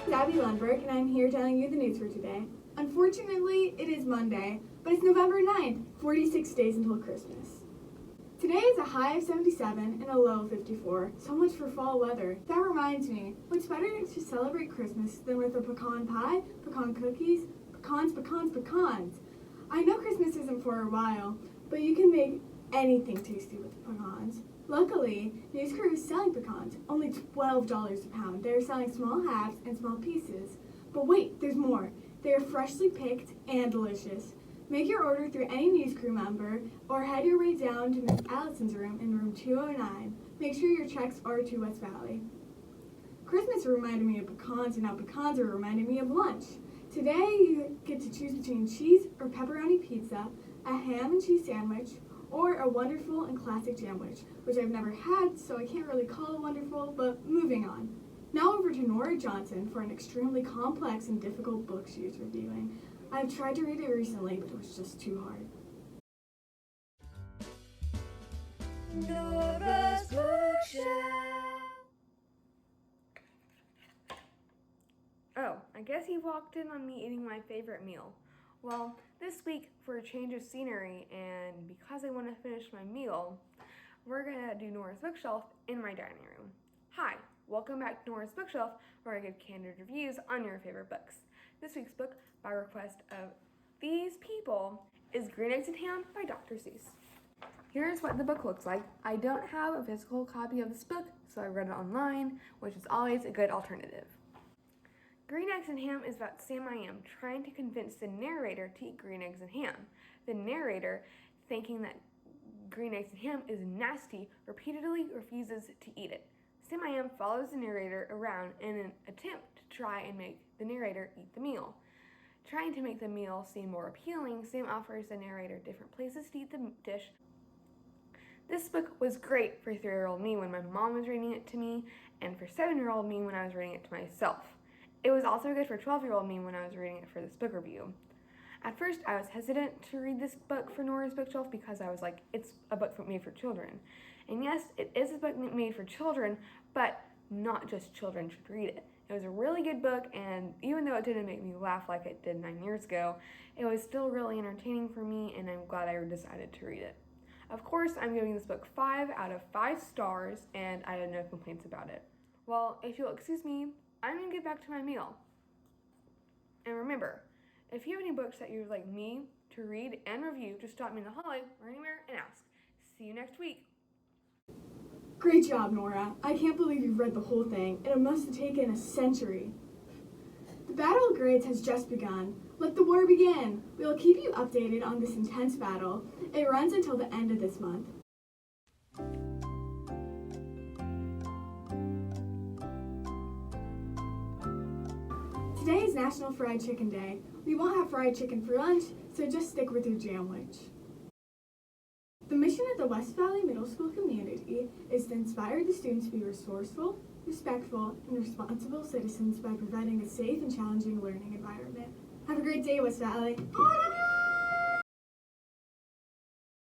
name's Abby Lundberg, and I'm here telling you the news for today. Unfortunately, it is Monday, but it's November 9th, 46 days until Christmas. Today is a high of 77 and a low of 54. So much for fall weather. That reminds me, what's better to celebrate Christmas than with a pecan pie, pecan cookies, pecans. I know Christmas isn't for a while, but you can make anything tasty with pecans. Luckily, News Crew is selling pecans, only $12 a pound. They're selling small halves and small pieces. But wait, there's more. They are freshly picked and delicious. Make your order through any News Crew member or head your way down to Miss Allison's room in room 209. Make sure your checks are to West Valley. Christmas reminded me of pecans, and now pecans are reminding me of lunch. Today you get to choose between cheese or pepperoni pizza, a ham and cheese sandwich, or a wonderful and classic jamwich, which I've never had, so I can't really call it wonderful, but moving on. Now over to Nora Johnson for an extremely complex and difficult book she is reviewing. I've tried to read it recently, but it was just too hard. Nora's Bookshelf. Oh, I guess you walked in on me eating my favorite meal. Well, this week, for a change of scenery, and because I want to finish my meal, we're going to do Nora's Bookshelf in my dining room. Hi, welcome back to Nora's Bookshelf, where I give candid reviews on your favorite books. This week's book, by request of these people, is Green Eggs and Ham by Dr. Seuss. Here's what the book looks like. I don't have a physical copy of this book, so I read it online, which is always a good alternative. Green Eggs and Ham is about Sam I Am trying to convince the narrator to eat green eggs and ham. The narrator, thinking that green eggs and ham is nasty, repeatedly refuses to eat it. Sam I Am follows the narrator around in an attempt to try and make the narrator eat the meal. Trying to make the meal seem more appealing, Sam offers the narrator different places to eat the dish. This book was great for 3-year-old me when my mom was reading it to me, and for 7-year-old me when I was reading it to myself. It was also good for 12-year-old me when I was reading it for this book review. At first, I was hesitant to read this book for Nora's Bookshelf because I was like, it's a book made for children. And yes, it is a book made for children, but not just children should read it. It was a really good book, and even though it didn't make me laugh like it did 9 years ago, it was still really entertaining for me, and I'm glad I decided to read it. Of course, I'm giving this book 5 out of 5 stars, and I have no complaints about it. Well, if you'll excuse me, I'm going to get back to my meal. And remember, if you have any books that you'd like me to read and review, just stop me in the hallway or anywhere and ask. See you next week. Great job, Nora. I can't believe you've read the whole thing, and it must have taken a century. The Battle of Grades has just begun. Let the war begin. We will keep you updated on this intense battle. It runs until the end of this month. Today is National Fried Chicken Day. We won't have fried chicken for lunch, so just stick with your jamwich. The mission of the West Valley Middle School community is to inspire the students to be resourceful, respectful, and responsible citizens by providing a safe and challenging learning environment. Have a great day, West Valley.